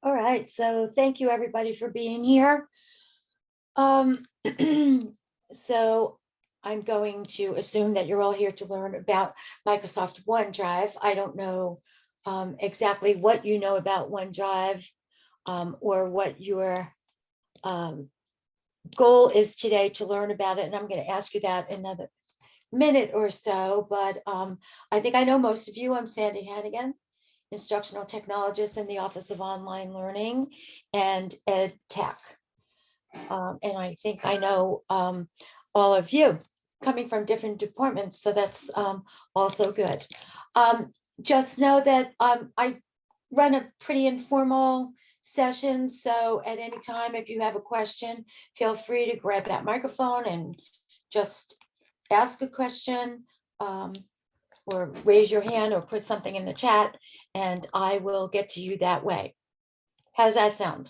All right, so thank you everybody for being here. Um, so I'm going to assume that you're all here to learn about Microsoft OneDrive. I don't know exactly what you know about OneDrive or what your um, goal is today to learn about it. And I'm going to ask you that in another minute or so, but I think I know most of you. I'm Sandy Hannigan, instructional technologist in the Office of Online Learning and Ed Tech. And I think I know all of you coming from different departments, so that's also good. Just know that I run a pretty informal session, so at any time, if you have a question, feel free to grab that microphone and just ask a question, or raise your hand or put something in the chat, and I will get to you that way. How does that sound?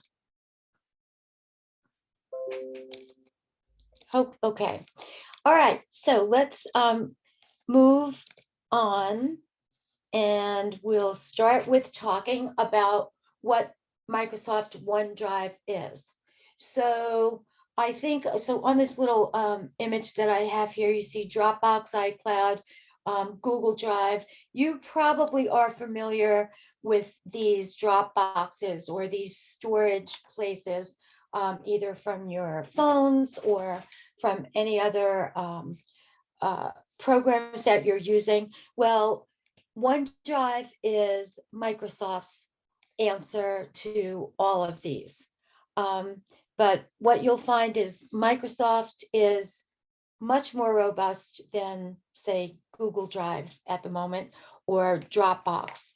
Hope, okay. All right, so let's move on, and we'll start with talking about what Microsoft OneDrive is. So I think, so on this little image that I have here, you see Dropbox, iCloud, Google Drive. You probably are familiar with these Dropboxes or these storage places, either from your phones or from any other programs that you're using. Well, OneDrive is Microsoft's answer to all of these. But what you'll find is Microsoft is much more robust than, say, Google Drive at the moment or Dropbox.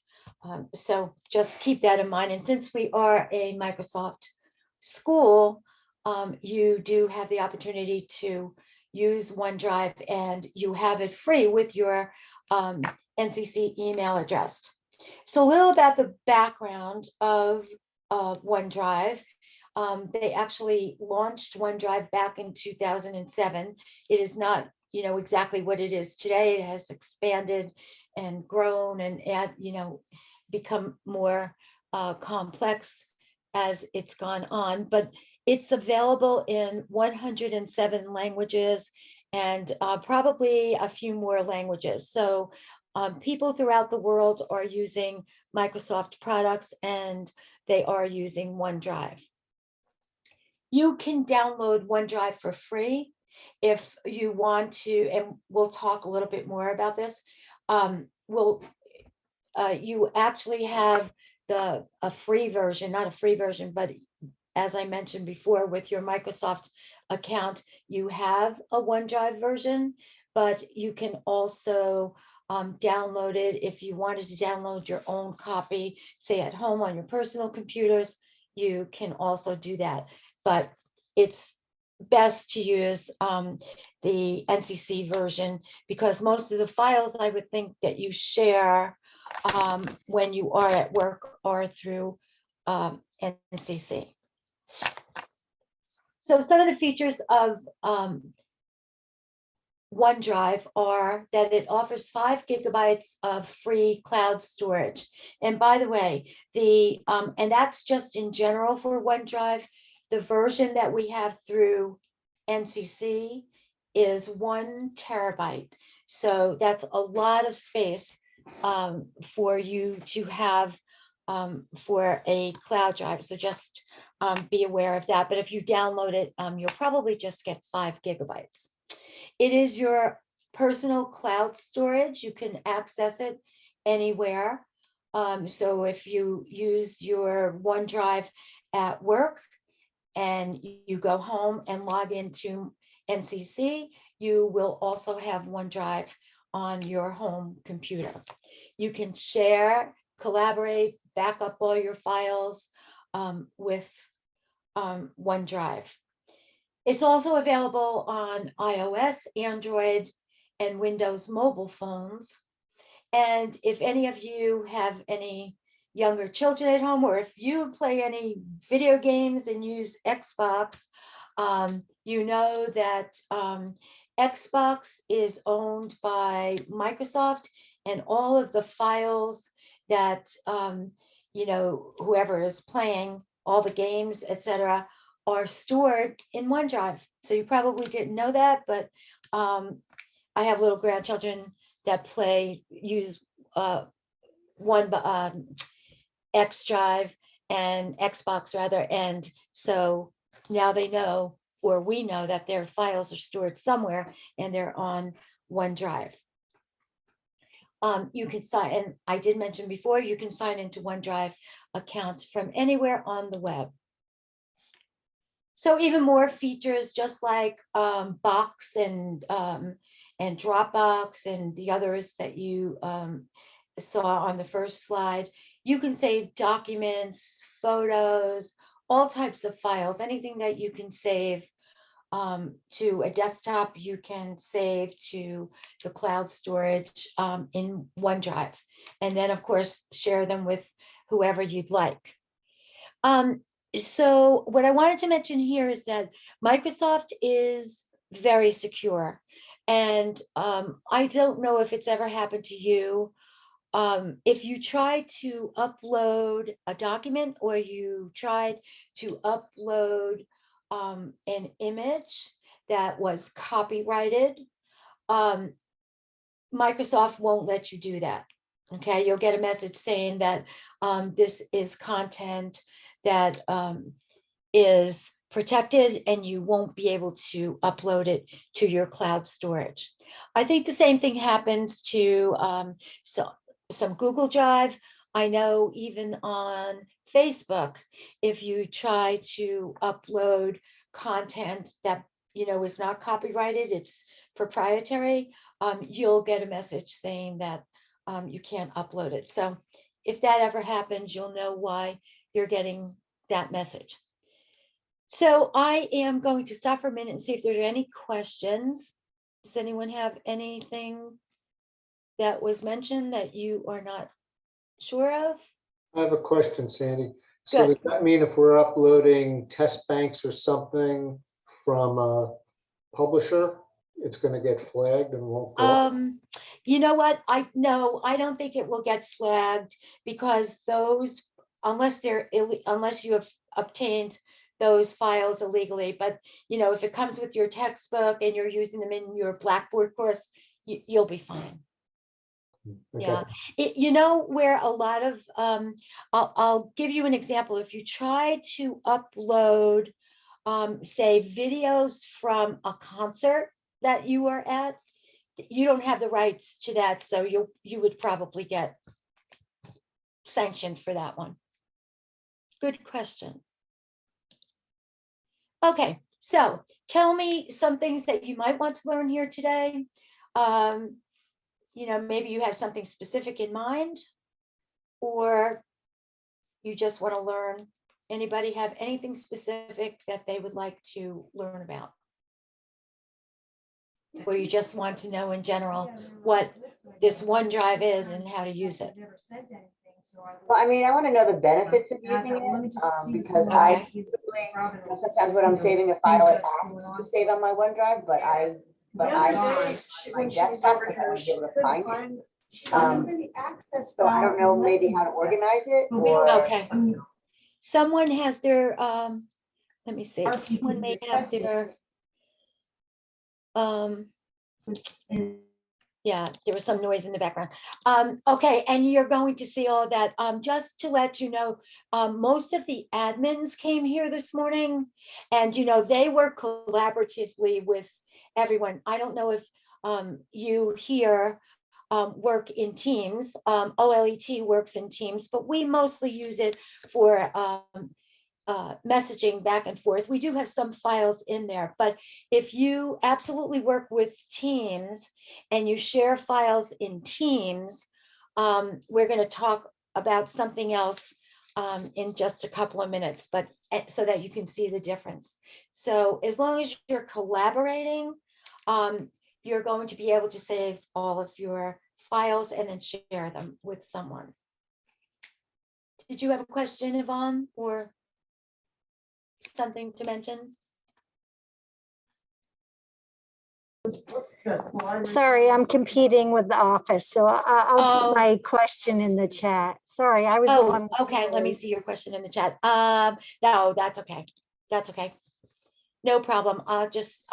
So just keep that in mind. And since we are a Microsoft school, you do have the opportunity to use OneDrive, and you have it free with your NCC email address. So a little about the background of OneDrive. They actually launched OneDrive back in 2007. It is not, exactly what it is today. It has expanded and grown and become more complex as it's gone on. But it's available in 107 languages and probably a few more languages. So people throughout the world are using Microsoft products, and they are using OneDrive. You can download OneDrive for free if you want to, and we'll talk a little bit more about this. You actually have a free version, not a free version, but as I mentioned before, with your Microsoft account, you have a OneDrive version, but you can also download it. If you wanted to download your own copy, say at home on your personal computers, you can also do that. But it's best to use the NCC version, because most of the files I would think that you share when you are at work are through NCC. So some of the features of OneDrive are that it offers 5 gigabytes of free cloud storage. And by the way, and that's just in general for OneDrive. The version that we have through NCC is 1 terabyte. So that's a lot of space for you to have for a cloud drive. So just be aware of that. But if you download it, you'll probably just get 5 gigabytes. It is your personal cloud storage. You can access it anywhere. So if you use your OneDrive at work and you go home and log into NCC, you will also have OneDrive on your home computer. You can share, collaborate, back up all your files with OneDrive. It's also available on iOS, Android, and Windows mobile phones. And if any of you have any younger children at home, or if you play any video games and use Xbox, you know that Xbox is owned by Microsoft, and all of the files that whoever is playing, all the games, etc., are stored in OneDrive. So you probably didn't know that, but I have little grandchildren that use X Drive and Xbox rather, and so now they know, or we know, that their files are stored somewhere and they're on OneDrive. You can sign, and I did mention before, you can sign into OneDrive accounts from anywhere on the web. So even more features, just like Box and Dropbox and the others that you saw on the first slide. You can save documents, photos, all types of files, anything that you can save to a desktop, you can save to the cloud storage in OneDrive. And then, of course, share them with whoever you'd like. So what I wanted to mention here is that Microsoft is very secure. And I don't know if it's ever happened to you. If you try to upload a document or you tried to upload an image that was copyrighted, Microsoft won't let you do that. Okay, you'll get a message saying that this is content that is protected and you won't be able to upload it to your cloud storage. I think the same thing happens to some Google Drive. I know even on Facebook, if you try to upload content that is not copyrighted, it's proprietary, you'll get a message saying that you can't upload it. So if that ever happens, you'll know why you're getting that message. So I am going to stop for a minute and see if there's any questions. Does anyone have anything that was mentioned that you are not sure of? I have a question, Sandy. So Good. does that mean if we're uploading test banks or something from a publisher, it's going to get flagged and won't go up? You know what? I don't think it will get flagged, because those, unless you have obtained those files illegally, but if it comes with your textbook and you're using them in your Blackboard course, you'll be fine. Okay. Yeah, where a lot of I'll give you an example. If you try to upload say videos from a concert that you were at, you don't have the rights to that, so you would probably get sanctioned for that one. Good question. Okay, so tell me some things that you might want to learn here today. Maybe you have something specific in mind, or you just want to learn. Anybody have anything specific that they would like to learn about? Or you just want to know in general what this OneDrive is and how to use it? Well, I mean, I want to know the benefits of using it, because I sometimes when I'm saving a file, it asks to save on my OneDrive, but I my desktop, I want to be able to find it. So I don't know maybe how to organize it, or Okay. Someone has their let me see. Someone may have their yeah, there was some noise in the background. Okay, and you're going to see all of that. Just to let you know, most of the admins came here this morning, and they work collaboratively with everyone. I don't know if you here work in Teams. OLET works in Teams, but we mostly use it for messaging back and forth. We do have some files in there, but if you absolutely work with Teams and you share files in Teams, we're going to talk about something else in just a couple of minutes, but so that you can see the difference. So as long as you're collaborating, you're going to be able to save all of your files and then share them with someone. Did you have a question, Yvonne, or something to mention? Sorry, I'm competing with the office, so I'll Oh. put my question in the chat. Sorry, I was the Oh, one. okay, let me see your question in the chat. No, that's okay. That's okay. No problem. I'll just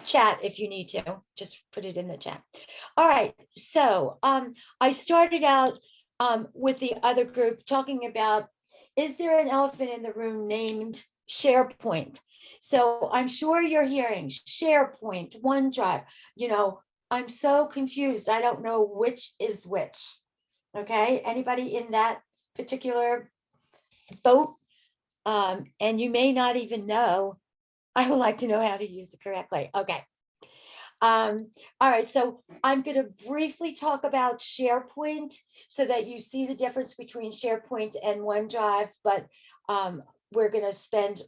chat if you need to. Just put it in the chat. All right. So I started out with the other group talking about, is there an elephant in the room named SharePoint? So I'm sure you're hearing SharePoint, OneDrive. You know, I'm so confused. I don't know which is which. Okay, anybody in that particular boat? And you may not even know. I would like to know how to use it correctly. Okay. All right, so I'm going to briefly talk about SharePoint so that you see the difference between SharePoint and OneDrive, but we're going to spend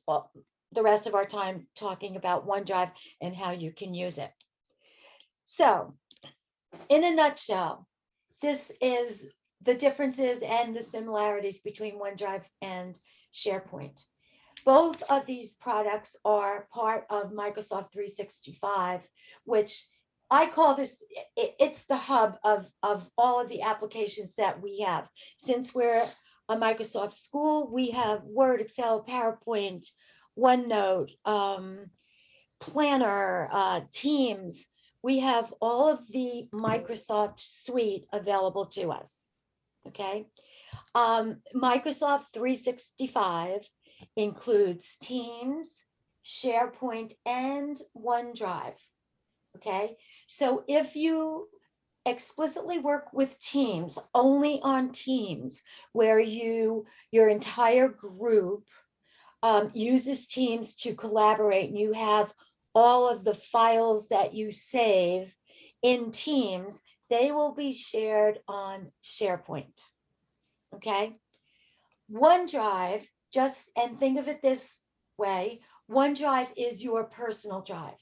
the rest of our time talking about OneDrive and how you can use it. So in a nutshell, this is the differences and the similarities between OneDrive and SharePoint. Both of these products are part of Microsoft 365, which I call this, it's the hub of all of the applications that we have. Since we're a Microsoft school, we have Word, Excel, PowerPoint, OneNote, Planner, Teams. We have all of the Microsoft suite available to us, okay? Microsoft 365 includes Teams, SharePoint, and OneDrive, okay? So if you explicitly work with Teams, only on Teams, where your entire group uses Teams to collaborate, and you have all of the files that you save in Teams, they will be shared on SharePoint. Okay. OneDrive, and think of it this way, OneDrive is your personal drive.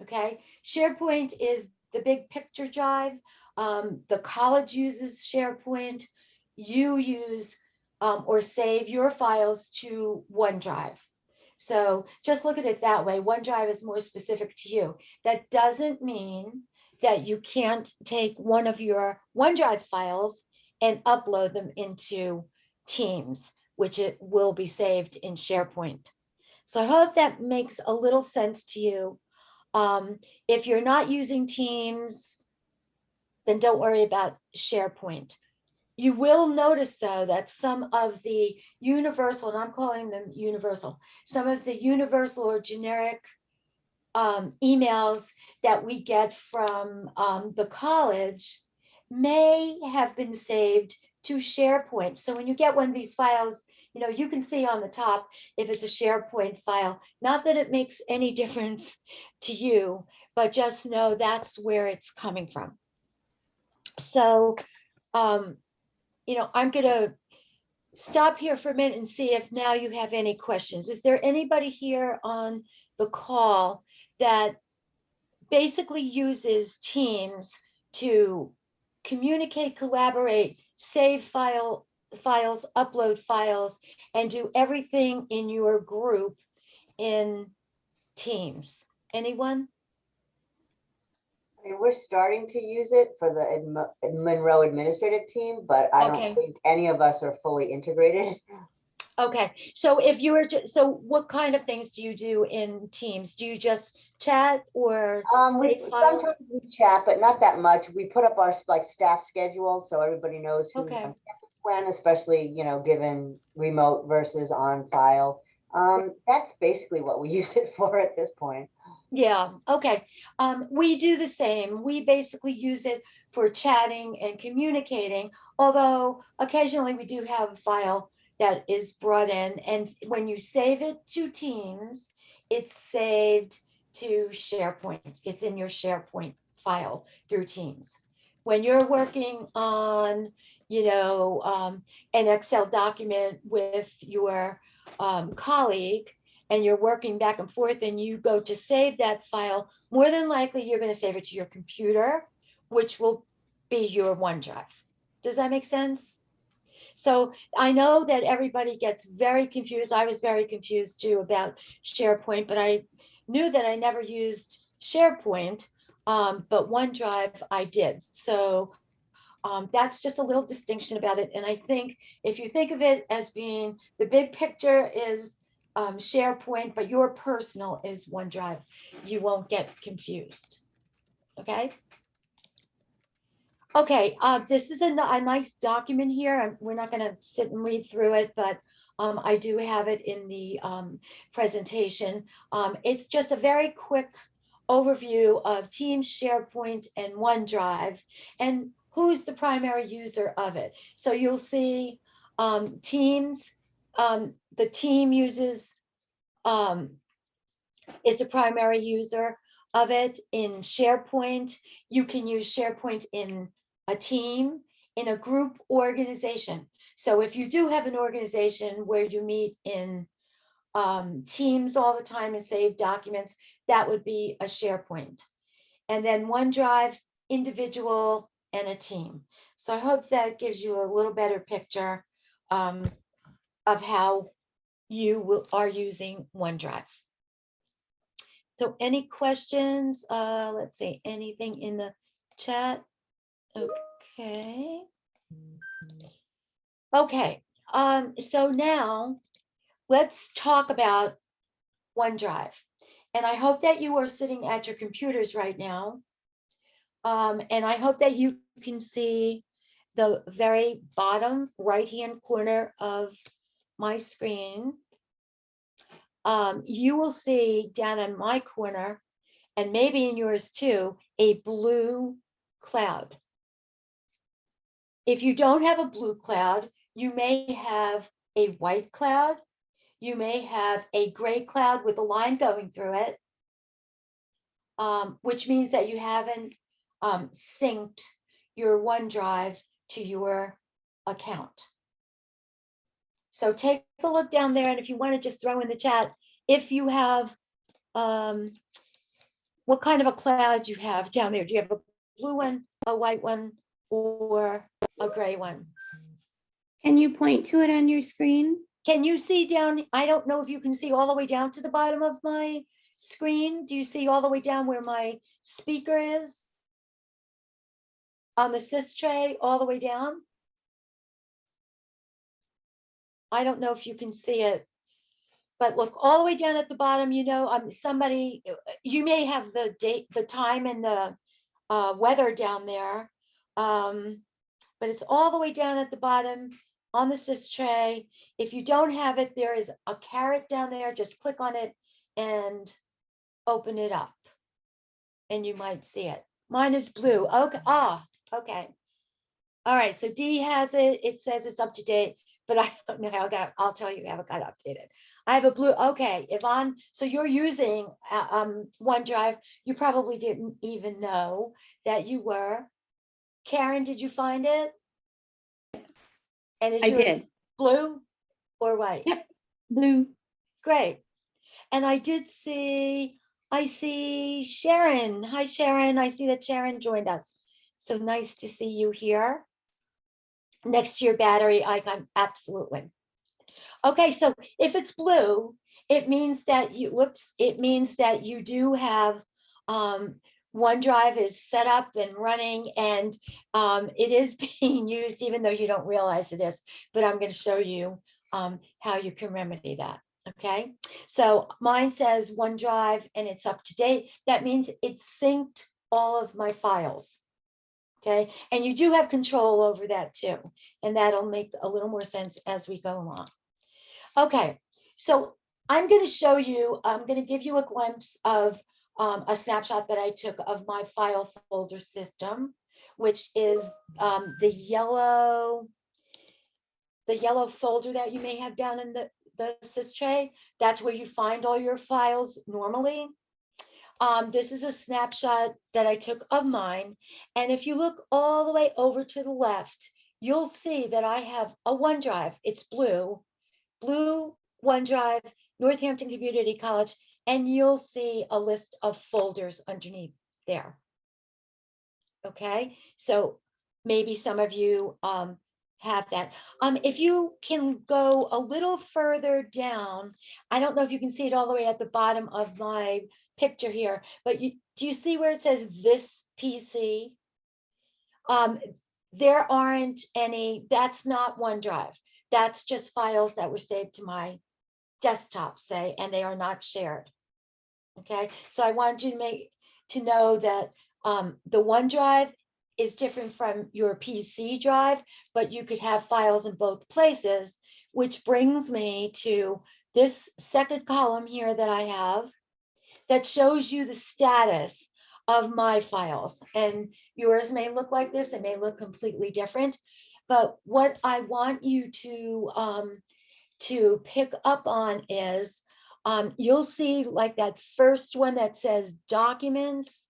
Okay. SharePoint is the big picture drive. The college uses SharePoint. You use or save your files to OneDrive. So just look at it that way. OneDrive is more specific to you. That doesn't mean that you can't take one of your OneDrive files and upload them into Teams, which it will be saved in SharePoint. So I hope that makes a little sense to you. If you're not using Teams, then don't worry about SharePoint. You will notice, though, that some of the universal, and I'm calling them universal, some of the universal or generic emails that we get from the college may have been saved to SharePoint. So when you get one of these files, you know, you can see on the top if it's a SharePoint file. Not that it makes any difference to you, but just know that's where it's coming from. So, you know, I'm going to stop here for a minute and see if now you have any questions. Is there anybody here on the call that basically uses Teams to communicate, collaborate, save files, upload files, and do everything in your group in Teams? Anyone? I mean, we're starting to use it for the Monroe administrative team, but I Okay. don't think any of us are fully integrated. Okay, so if you were so what kind of things do you do in Teams? Do you just chat or save files? Sometimes we chat, but not that much. We put up our like staff schedule so everybody knows who's Okay. on campus when, especially, you know, given remote versus on file. That's basically what we use it for at this point. Yeah, okay. We do the same. We basically use it for chatting and communicating, although occasionally we do have a file that is brought in, and when you save it to Teams, it's saved to SharePoint. It's in your SharePoint file through Teams. When you're working on, you know, an Excel document with your colleague, and you're working back and forth and you go to save that file, more than likely you're going to save it to your computer, which will be your OneDrive. Does that make sense? So I know that everybody gets very confused. I was very confused too about SharePoint, but I knew that I never used SharePoint, but OneDrive I did. So that's just a little distinction about it. And I think if you think of it as being the big picture is SharePoint, but your personal is OneDrive, you won't get confused. Okay. Okay, this is a nice document here. We're not going to sit and read through it, but I do have it in the presentation. It's just a very quick overview of Teams, SharePoint, and OneDrive, and who's the primary user of it. So you'll see Teams, the team uses, is the primary user of it. In SharePoint, you can use SharePoint in a team, in a group organization. So if you do have an organization where you meet in Teams all the time and save documents, that would be a SharePoint. And then OneDrive, individual and a team. So I hope that gives you a little better picture of how you are using OneDrive. So any questions? Let's see, anything in the chat? Okay. Okay, so now let's talk about OneDrive. And I hope that you are sitting at your computers right now. And I hope that you can see the very bottom right-hand corner of my screen. You will see down in my corner, and maybe in yours too, a blue cloud. If you don't have a blue cloud, you may have a white cloud. You may have a gray cloud with a line going through it, which means that you haven't synced your OneDrive to your account. So take a look down there, and if you want to just throw in the chat, if you have, what kind of a cloud you have down there. Do you have a blue one, a white one, or a gray one? Can you point to it on your screen? Can you see down? I don't know if you can see all the way down to the bottom of my screen. Do you see all the way down where my speaker is? On the sys tray, all the way down? I don't know if you can see it, but look all the way down at the bottom, you know, somebody, you may have the date, the time and the weather down there. But it's all the way down at the bottom on the sys tray. If you don't have it, there is a caret down there. Just click on it and open it up and you might see it. Mine is blue. Okay. Okay. All right. So D has it. It says it's up to date, but I don't know how I'll tell you how it got updated. I have a blue. Okay. Yvonne, so you're using OneDrive. You probably didn't even know that you were. Karen, did you find it? And is I yours did. blue or white? Yep. Blue. Great. And I see Sharon. Hi, Sharon. I see that Sharon joined us. So nice to see you here. Next to your battery icon, absolutely. Okay, so if it's blue, it means that you do have OneDrive is set up and running, and it is being used even though you don't realize it is, but I'm going to show you how you can remedy that. Okay, so mine says OneDrive and it's up to date. That means it's synced all of my files. Okay, and you do have control over that too, and that'll make a little more sense as we go along. Okay, so I'm going to show you, I'm going to give you a glimpse of a snapshot that I took of my file folder system, which is the yellow folder that you may have down in the sys tray. That's where you find all your files normally. This is a snapshot that I took of mine. And if you look all the way over to the left, you'll see that I have a OneDrive. It's blue OneDrive, Northampton Community College, and you'll see a list of folders underneath there. Okay, so maybe some of you have that. If you can go a little further down, I don't know if you can see it all the way at the bottom of my picture here, but do you see where it says this PC? There aren't any, that's not OneDrive. That's just files that were saved to my desktop, say, and they are not shared. Okay, so I wanted you to know that the OneDrive is different from your PC drive, but you could have files in both places, which brings me to this second column here that I have that shows you the status of my files. And yours may look like this, it may look completely different, but what I want you to pick up on is you'll see like that first one that says documents.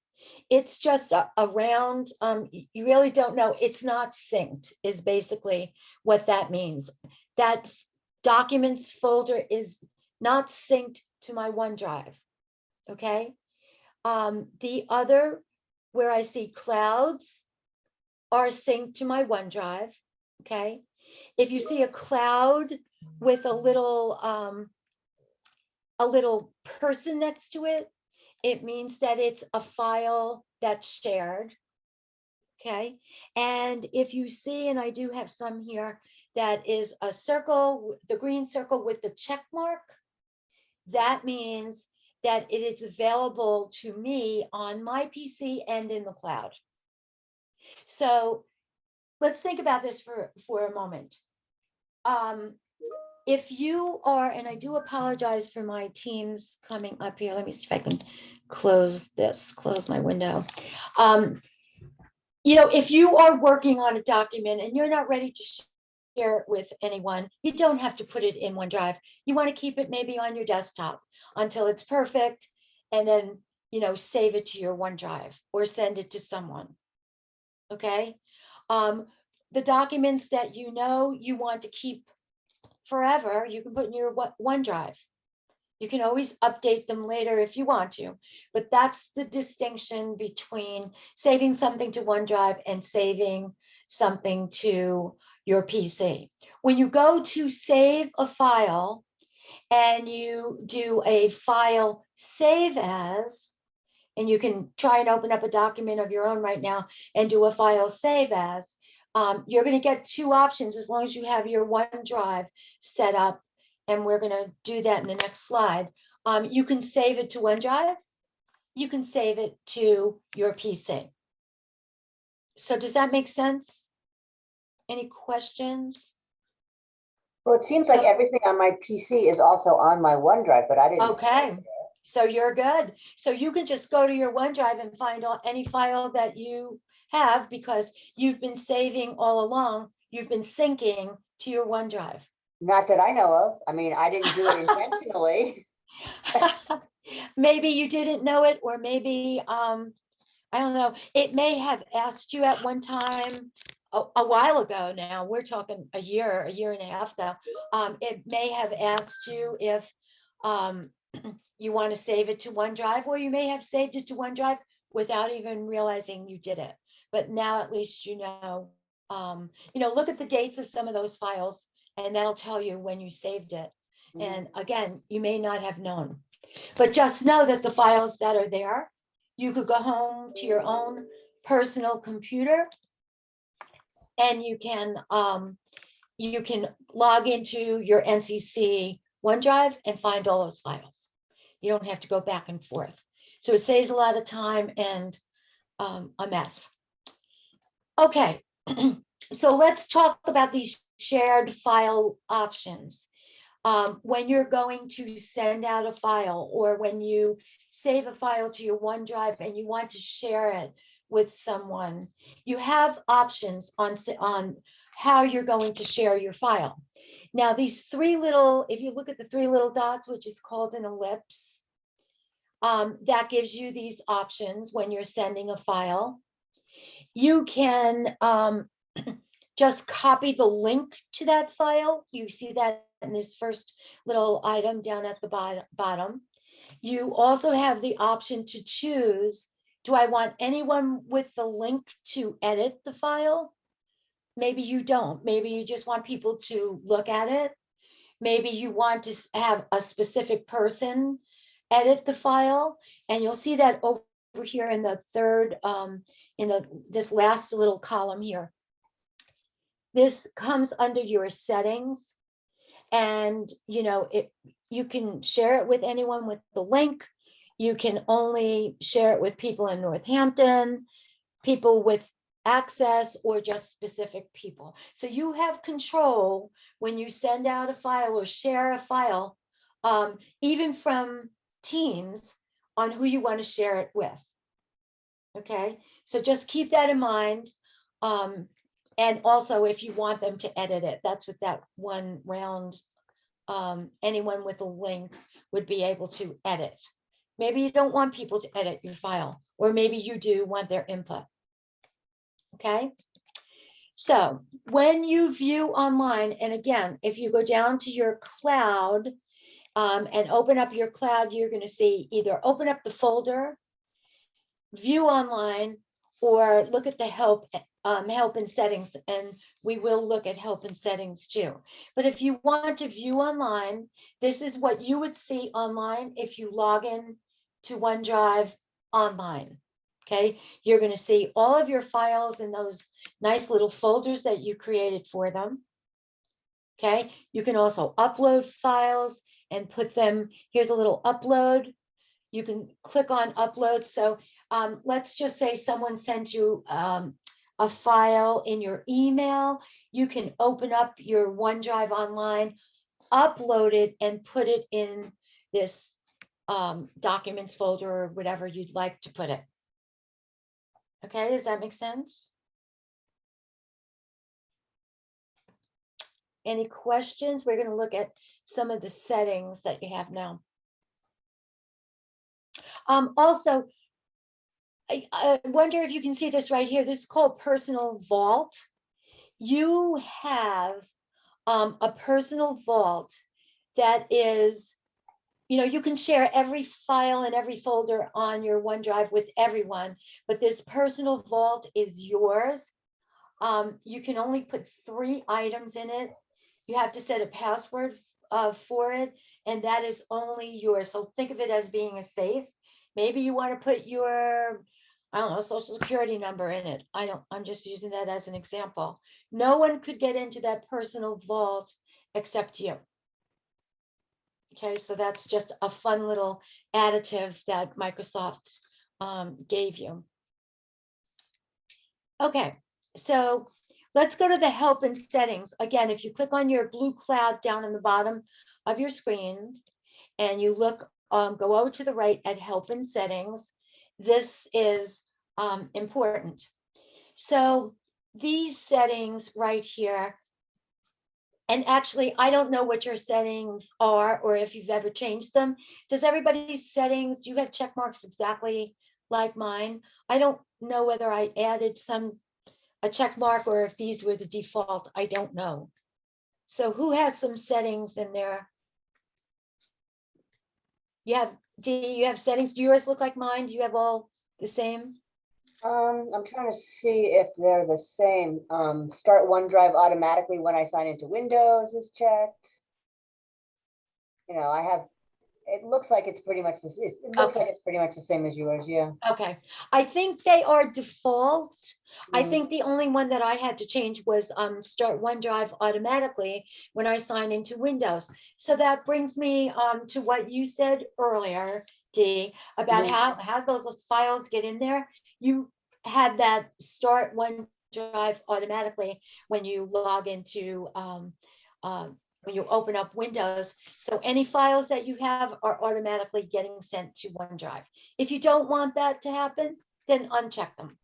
It's just around, you really don't know, it's not synced is basically what that means. That documents folder is not synced to my OneDrive, okay? The other, where I see clouds, are synced to my OneDrive, okay? If you see a cloud with a little person next to it, it means that it's a file that's shared. Okay, and if you see, and I do have some here, that is a circle, the green circle with the check mark, that means that it is available to me on my PC and in the cloud. So let's think about this for a moment. If you are, and I do apologize for my teams coming up here. Let me see if I can close my window. If you are working on a document and you're not ready to share it with anyone, you don't have to put it in OneDrive. You want to keep it maybe on your desktop until it's perfect, and then, save it to your OneDrive or send it to someone. Okay. The documents that you want to keep forever, you can put in your OneDrive. You can always update them later if you want to, but that's the distinction between saving something to OneDrive and saving something to your PC. When you go to save a file and you do a file save as, and you can try and open up a document of your own right now and do a file save as, you're going to get two options as long as you have your OneDrive set up. And we're going to do that in the next slide. You can save it to OneDrive. You can save it to your PC. So does that make sense? Any questions? Well, it seems like everything on my PC is also on my OneDrive, but I didn't. Okay, so you're good. So you can just go to your OneDrive and find any file that you have, because you've been saving all along. You've been syncing to your OneDrive. Not that I know of. I mean, I didn't do it intentionally. Maybe you didn't know it, or maybe, I don't know. It may have asked you at one time a while ago now. We're talking a year and a half ago. It may have asked you if you want to save it to OneDrive, or you may have saved it to OneDrive without even realizing you did it. But now at least look at the dates of some of those files, and that'll tell you when you saved it. And again, you may not have known, but just know that the files that are there, you could go home to your own personal computer and you can log into your NCC OneDrive and find all those files. You don't have to go back and forth. So it saves a lot of time and a mess. Okay, so let's talk about these shared file options. When you're going to send out a file, or when you save a file to your OneDrive and you want to share it with someone, you have options on how you're going to share your file. Now, these three little, if you look at the three little dots, which is called an ellipse, that gives you these options when you're sending a file. You can just copy the link to that file. You see that in this first little item down at the bottom. You also have the option to choose, do I want anyone with the link to edit the file? Maybe you don't. Maybe you just want people to look at it. Maybe you want to have a specific person edit the file, and you'll see that over here in the third, this last little column here. This comes under your settings, and you can share it with anyone with the link. You can only share it with people in Northampton, people with access, or just specific people. So you have control when you send out a file or share a file, even from Teams, on who you want to share it with. Okay, so just keep that in mind. And also, if you want them to edit it, that's what that one round, anyone with a link would be able to edit. Maybe you don't want people to edit your file, or maybe you do want their input. Okay, so when you view online, and again, if you go down to your cloud and open up your cloud, you're going to see either open up the folder, view online, or look at the help and settings, and we will look at help and settings too. But if you want to view online, this is what you would see online if you log in to OneDrive online. Okay, you're going to see all of your files in those nice little folders that you created for them. Okay, you can also upload files and put them, here's a little upload. You can click on upload. So let's just say someone sent you a file in your email. You can open up your OneDrive online, upload it, and put it in this documents folder or whatever you'd like to put it. Okay, does that make sense? Any questions? We're going to look at some of the settings that you have now. Also, I wonder if you can see this right here. This is called Personal Vault. You have a personal vault that is, you can share every file and every folder on your OneDrive with everyone, but this personal vault is yours. You can only put 3 items in it. You have to set a password for it, and that is only yours. So think of it as being a safe. Maybe you want to put your, I don't know, social security number in it. I'm just using that as an example. No one could get into that personal vault except you. Okay, so that's just a fun little additive that Microsoft gave you. Okay, so let's go to the help and settings. Again, if you click on your blue cloud down in the bottom of your screen and you look, go over to the right at help and settings, this is important. So these settings right here, and actually, I don't know what your settings are or if you've ever changed them. Does everybody's settings, do you have check marks exactly like mine? I don't know whether I added a check mark or if these were the default. I don't know. So who has some settings in there? Do you have settings? Do yours look like mine? Do you have all the same? I'm trying to see if they're the same. Start OneDrive automatically when I sign into Windows is checked. I have, it looks like it's pretty much the same. It looks like it's pretty much the same as yours, yeah. Okay, I think they are default. I think the only one that I had to change was start OneDrive automatically when I sign into Windows. So that brings me to what you said earlier, Dee, about how those files get in there. You had that start OneDrive automatically when you log into when you open up Windows. So any files that you have are automatically getting sent to OneDrive. If you don't want that to happen, then uncheck them.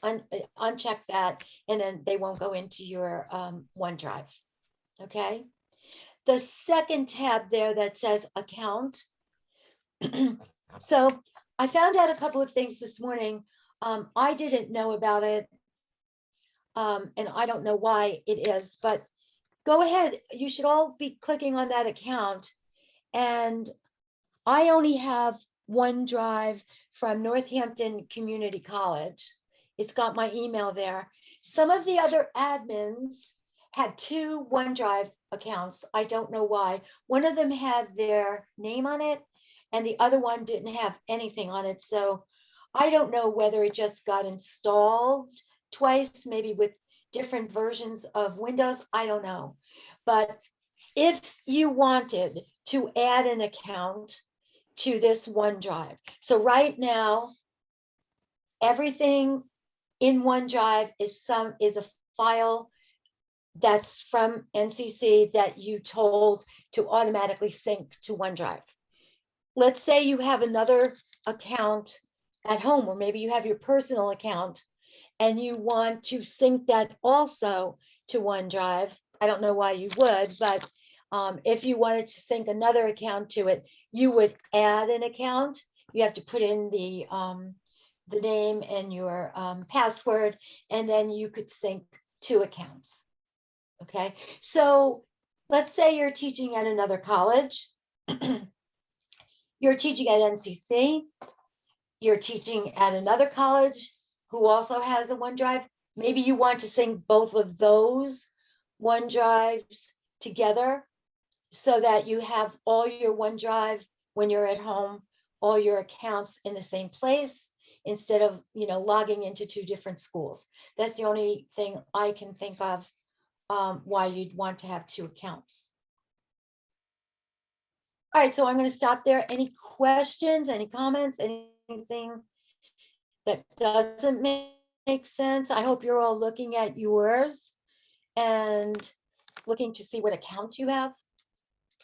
Uncheck that, and then they won't go into your OneDrive. Okay. The second tab there that says account. So I found out a couple of things this morning. I didn't know about it. And I don't know why it is, but go ahead. You should all be clicking on that account. And I only have OneDrive from Northampton Community College. It's got my email there. Some of the other admins had 2 OneDrive accounts. I don't know why. One of them had their name on it, and the other one didn't have anything on it. So I don't know whether it just got installed twice, maybe with different versions of Windows. I don't know. But if you wanted to add an account to this OneDrive, so right now, everything in OneDrive is a file that's from NCC that you told to automatically sync to OneDrive. Let's say you have another account at home, or maybe you have your personal account and you want to sync that also to OneDrive. I don't know why you would, but if you wanted to sync another account to it, you would add an account. You have to put in the name and your password, and then you could sync two accounts. Okay, so let's say you're teaching at another college. You're teaching at NCC. You're teaching at another college who also has a OneDrive. Maybe you want to sync both of those OneDrives together so that you have all your OneDrive when you're at home, all your accounts in the same place, instead of, logging into two different schools. That's the only thing I can think of why you'd want to have two accounts. All right, so I'm going to stop there. Any questions, any comments, anything that doesn't make sense? I hope you're all looking at yours and looking to see what account you have.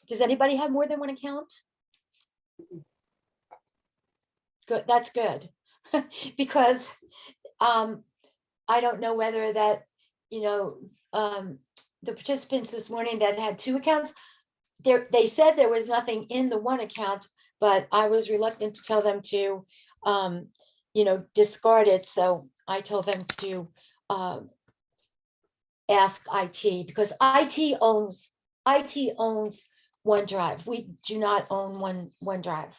Does anybody have more than one account? Good, that's good. Because I don't know whether that, the participants this morning that had two accounts, they said there was nothing in the one account, but I was reluctant to tell them to, discard it. So I told them to ask IT, because IT owns OneDrive. We do not own OneDrive.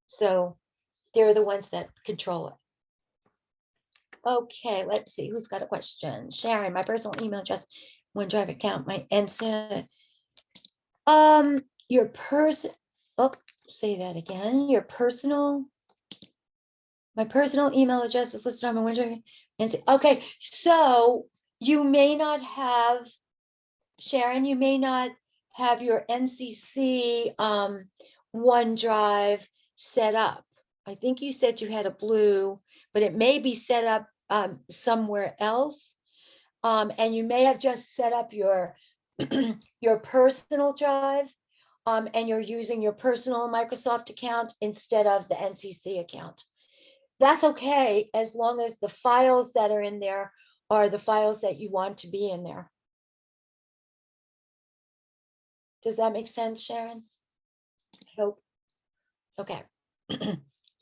So they're the ones that control it. Okay, let's see who's got a question. Sharon, my personal email address, OneDrive account, my answer. Your person. Oh, say that again. My personal email address is listed on my OneDrive. Okay, so you may not have, Sharon, you may not have your NCC OneDrive set up. I think you said you had a blue, but it may be set up somewhere else. And you may have just set up your your personal drive, and you're using your personal Microsoft account instead of the NCC account. That's okay, as long as the files that are in there are the files that you want to be in there. Does that make sense, Sharon? I hope. Okay.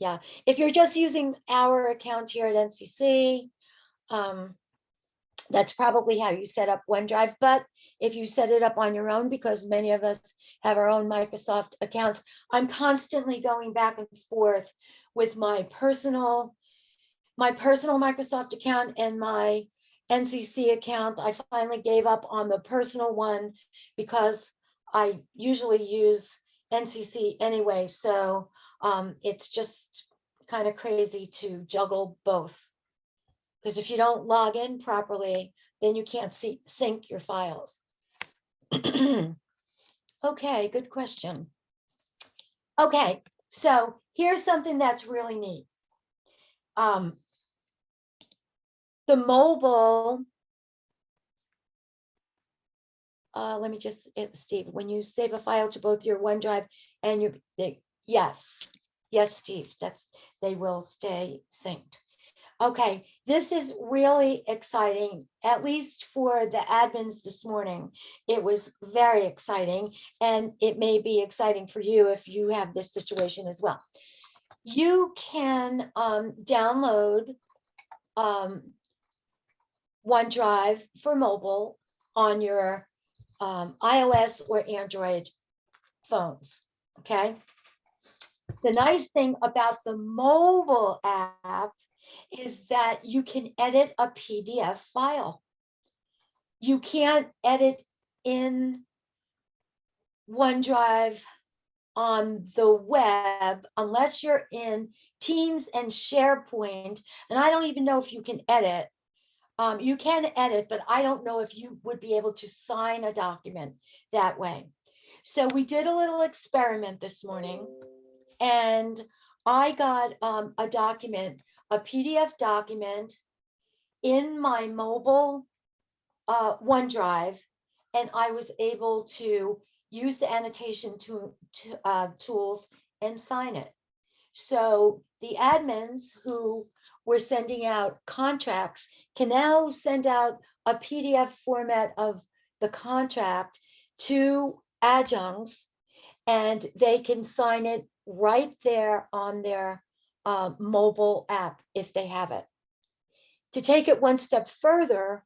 Yeah, if you're just using our account here at NCC, that's probably how you set up OneDrive. But if you set it up on your own, because many of us have our own Microsoft accounts, I'm constantly going back and forth with my personal Microsoft account and my NCC account. I finally gave up on the personal one because I usually use NCC anyway. So it's just kind of crazy to juggle both. Because if you don't log in properly, then you can't sync your files. Okay, good question. Okay, so here's something that's really neat. The mobile, let me just, Steve, when you save a file to both your OneDrive and your, yes, Steve, they will stay synced. Okay, this is really exciting, at least for the admins this morning. It was very exciting, and it may be exciting for you if you have this situation as well. You can download OneDrive for mobile on your iOS or Android phones, okay? The nice thing about the mobile app is that you can edit a PDF file. You can't edit in OneDrive on the web, unless you're in Teams and SharePoint, and I don't even know if you can edit. You can edit, but I don't know if you would be able to sign a document that way. So we did a little experiment this morning, and I got a document, a PDF document in my mobile OneDrive, and I was able to use the annotation tools and sign it. So the admins who were sending out contracts can now send out a PDF format of the contract to adjuncts, and they can sign it right there on their mobile app if they have it. To take it one step further,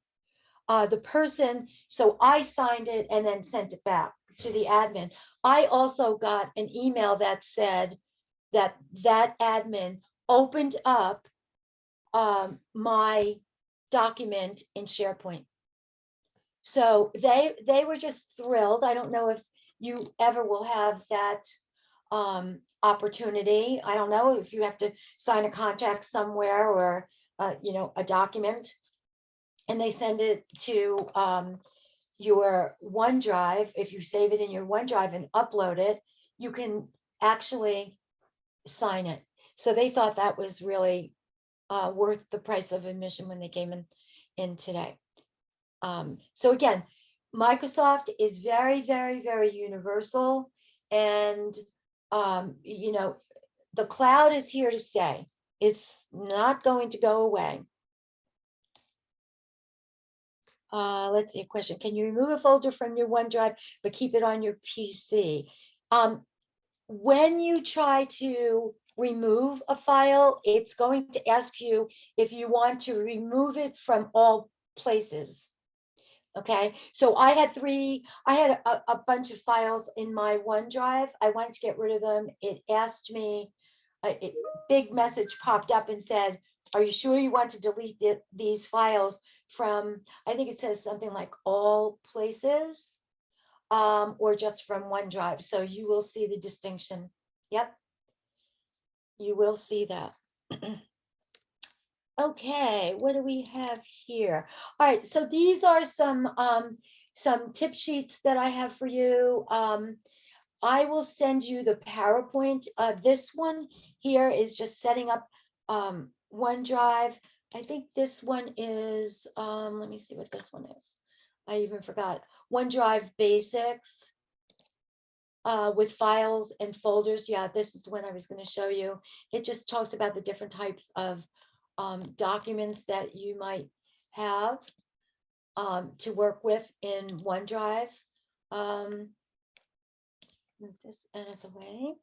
the person, so I signed it and then sent it back to the admin. I also got an email that said that admin opened up my document in SharePoint. So they were just thrilled. I don't know if you ever will have that opportunity. I don't know if you have to sign a contract somewhere or a document, and they send it to your OneDrive. If you save it in your OneDrive and upload it, you can actually sign it. So they thought that was really worth the price of admission when they came in today. So again, Microsoft is very, very, very universal, and the cloud is here to stay. It's not going to go away. Let's see, a question. Can you remove a folder from your OneDrive but keep it on your PC? When you try to remove a file, it's going to ask you if you want to remove it from all places. Okay, so I had a bunch of files in my OneDrive. I wanted to get rid of them. It asked me, a big message popped up and said, are you sure you want to delete these files from, I think it says something like all places, or just from OneDrive. So you will see the distinction. Yep, you will see that. Okay, what do we have here? All right, so these are some tip sheets that I have for you. I will send you the PowerPoint. This one here is just setting up OneDrive. I think this one is, let me see what this one is. I even forgot. OneDrive Basics with files and folders. Yeah, this is one I was going to show you. It just talks about the different types of documents that you might have to work with in OneDrive. Move this out of the way.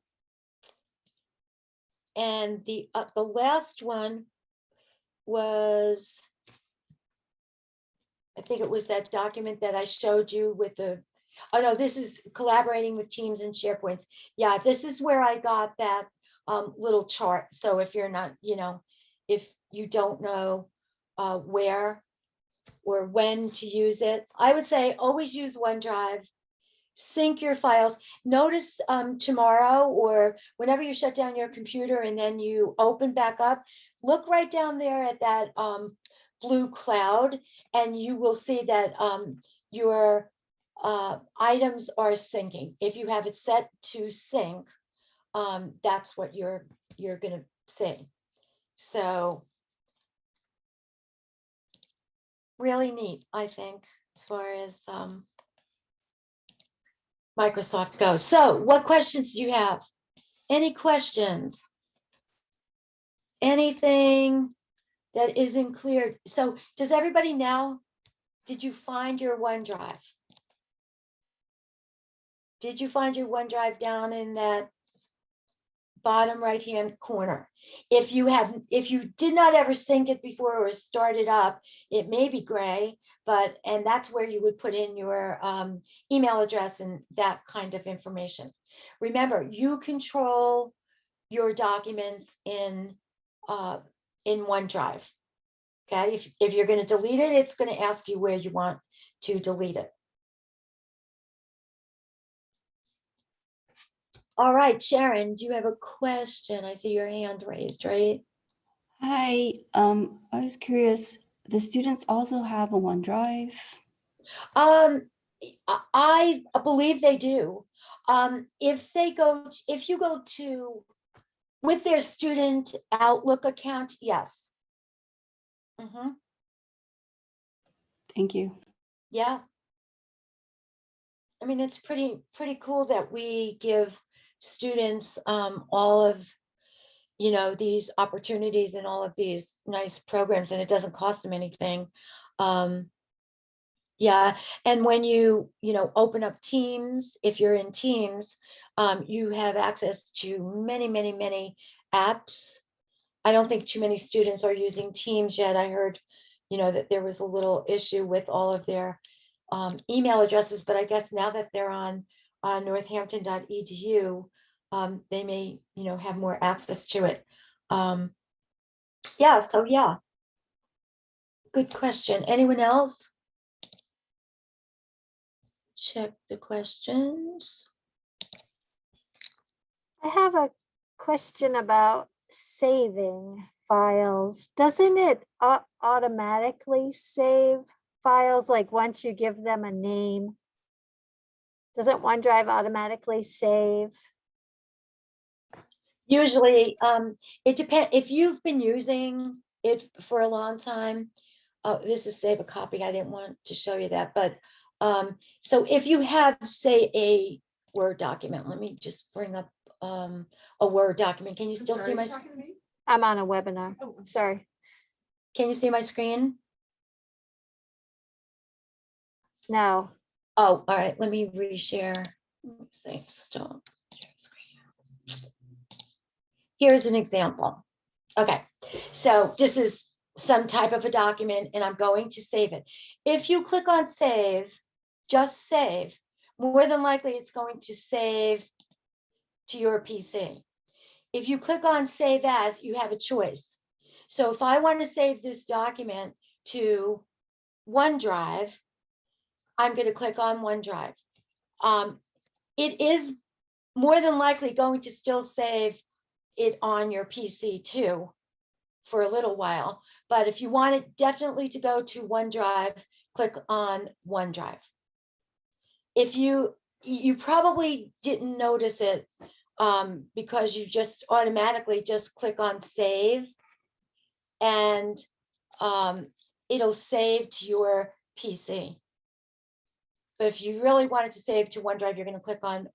And the last one was, I think it was that document that I showed you with the, oh no, this is collaborating with Teams and SharePoints. Yeah, this is where I got that little chart. So if you're not, if you don't know where or when to use it, I would say always use OneDrive. Sync your files. Notice tomorrow or whenever you shut down your computer and then you open back up, look right down there at that blue cloud, and you will see that your items are syncing. If you have it set to sync, that's what you're going to see. So really neat, I think, as far as Microsoft goes. So what questions do you have? Any questions? Anything that isn't clear? So does everybody now, did you find your OneDrive? Did you find your OneDrive down in that bottom right-hand corner? If you did not ever sync it before or start it up, it may be gray, and that's where you would put in your email address and that kind of information. Remember, you control your documents in OneDrive. Okay, if you're going to delete it, it's going to ask you where you want to delete it. All right, Sharon, do you have a question? I see your hand raised, right? Hi, I was curious, the students also have a OneDrive? Um, I believe they do. If you go to, with their student Outlook account, yes. Mhm, Thank you. yeah. I mean, it's pretty cool that we give students all of, these opportunities and all of these nice programs, and it doesn't cost them anything. Um, Yeah, and when open up Teams, if you're in Teams, you have access to many, many, many apps. I don't think too many students are using Teams yet. I heard, that there was a little issue with all of their email addresses, but I guess now that they're on northampton.edu, they may, have more access to it. Yeah, so yeah, good question. Anyone else? Check the questions. I have a question about saving files. Doesn't it automatically save files like once you give them a name? Doesn't OneDrive automatically save? Usually, it depends, if you've been using it for a long time, this is save a copy, I didn't want to show you that, but, so if you have, say, a Word document, let me just bring up, a Word document, can you still see my, I'm on a webinar. Sorry. can you see my screen? No. Oh, all right, let me reshare. Let's see, stop share screen. Here's an example. Okay, so this is some type of a document and I'm going to save it. If you click on save, just save, more than likely it's going to save to your PC. If you click on save as, you have a choice. So if I want to save this document to OneDrive, I'm going to click on OneDrive. It is more than likely going to still save it on your PC too for a little while. But if you want it definitely to go to OneDrive, click on OneDrive. If you probably didn't notice it because you just automatically just click on save and it'll save to your PC. But if you really wanted to save to OneDrive, you're going to click on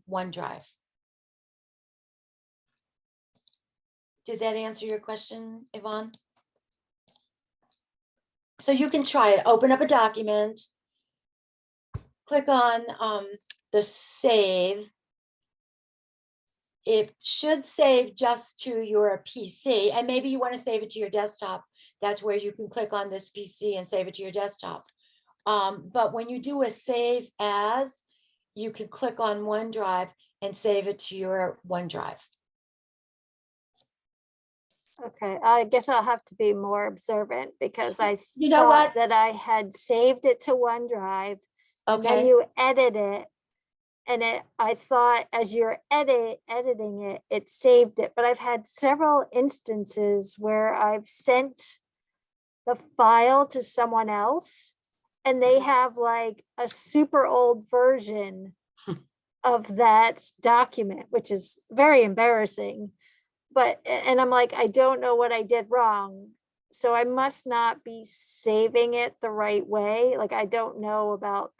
OneDrive. Did that answer your question, Yvonne? So you can try it. Open up a document, click on the save. It should save just to your PC, and maybe you want to save it to your desktop. That's where you can click on this PC and save it to your desktop. But when you do a save as, you can click on OneDrive and save it to your OneDrive. Okay, I guess I'll have to be more observant because I You know thought what? that I had saved it to OneDrive. And then Okay. you edit it. And I thought as you're editing it, it saved it. But I've had several instances where I've sent the file to someone else and they have like a super old version of that document, which is very embarrassing. And I'm like, I don't know what I did wrong. So I must not be saving it the right way. Like, I don't know about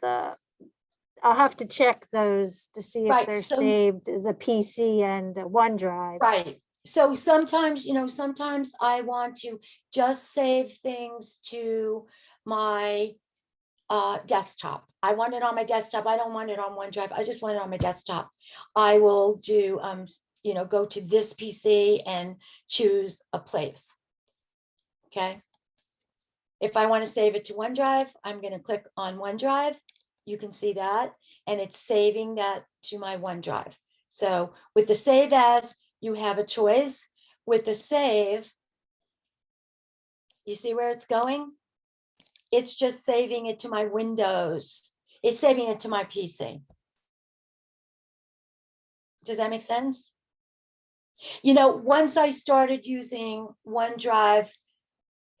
I'll have to check those to see if Right, they're so- saved as a PC and a OneDrive. Right. So sometimes, sometimes I want to just save things to my desktop. I want it on my desktop. I don't want it on OneDrive. I just want it on my desktop. I will do, go to this PC and choose a place. Okay. If I want to save it to OneDrive, I'm going to click on OneDrive. You can see that, and it's saving that to my OneDrive. So with the save as, you have a choice. With the save, you see where it's going? It's just saving it to my Windows. It's saving it to my PC. Does that make sense? You know, once I started using OneDrive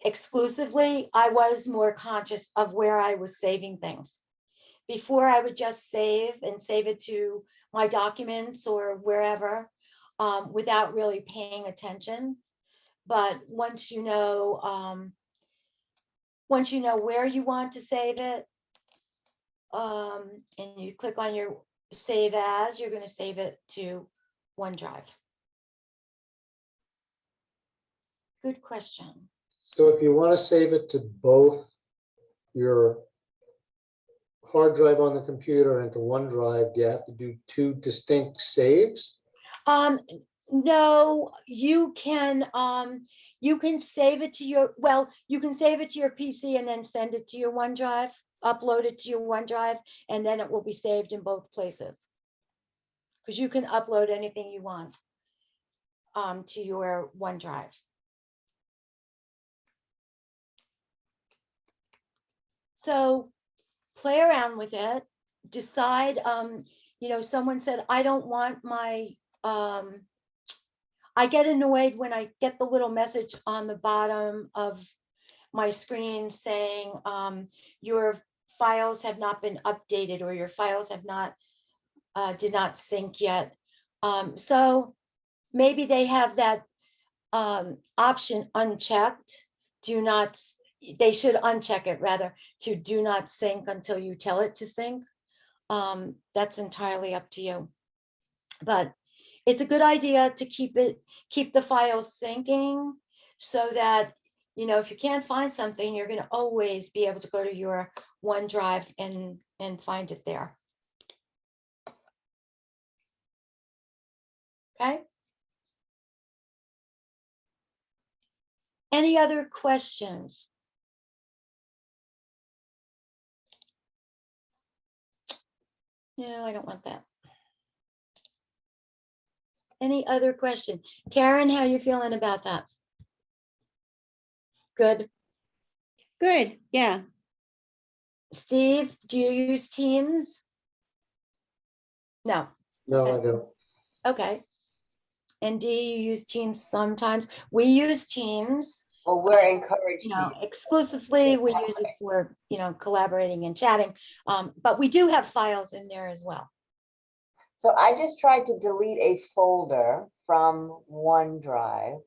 exclusively, I was more conscious of where I was saving things. Before, I would just save it to my documents or wherever without really paying attention. But once you know where you want to save it, and you click on your save as, you're going to save it to OneDrive. Good question. So if you want to save it to both your hard drive on the computer and to OneDrive, do you have to do two distinct saves? No, you can save it to your, well, you can save it to your PC and then send it to your OneDrive, upload it to your OneDrive, and then it will be saved in both places. Because you can upload anything you want to your OneDrive. So play around with it, decide, you know, someone said, I don't want my, I get annoyed when I get the little message on the bottom of my screen saying, your files have not been updated or your files have not, did not sync yet. So maybe they have that option unchecked. They should uncheck it rather, to do not sync until you tell it to sync. That's entirely up to you. But it's a good idea to keep the files syncing so that, you know, if you can't find something, you're going to always be able to go to your OneDrive and find it there. Okay. Any other questions? No, I don't want that. Any other question? Karen, how are you feeling about that? Good. Good, yeah. Steve, do you use Teams? No. No, Okay. I don't. Okay. And do you use Teams sometimes? We use Teams. Well, we're encouraged to. Exclusively, we use it for, collaborating and chatting. But we do have files in there as well. So I just tried to delete a folder from OneDrive.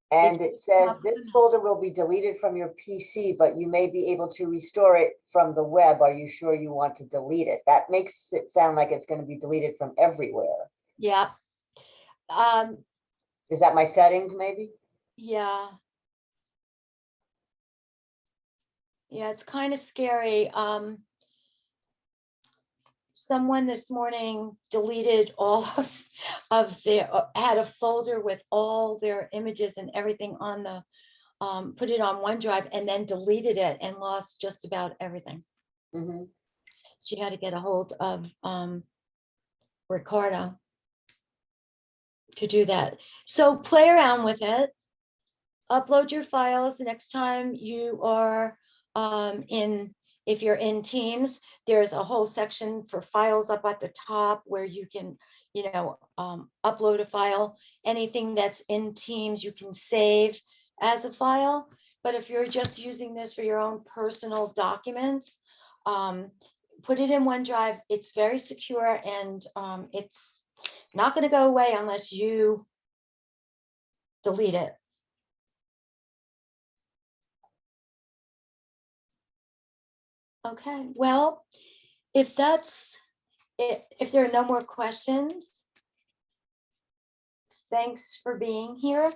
And it says this folder will be deleted from your PC, but you may be able to restore it from the web. Are you sure you want to delete it? That makes it sound like it's going to be deleted from everywhere. Yeah. Is that my settings maybe? Yeah. Yeah, it's kind of scary. Someone this morning deleted all of their, had a folder with all their images and everything on the, put it on OneDrive and then deleted it and lost just about everything. Mm-hmm. She had to get a hold of Ricardo to do that. So play around with it. Upload your files the next time you are if you're in Teams, there's a whole section for files up at the top where you can, upload a file. Anything that's in Teams, you can save as a file. But if you're just using this for your own personal documents, put it in OneDrive. It's very secure and it's not going to go away unless you delete it. Okay, well, if that's it, if there are no more questions, thanks for being here.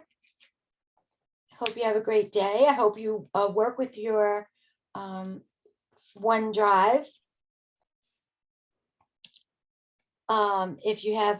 Hope you have a great day. I hope you work with your OneDrive. If you have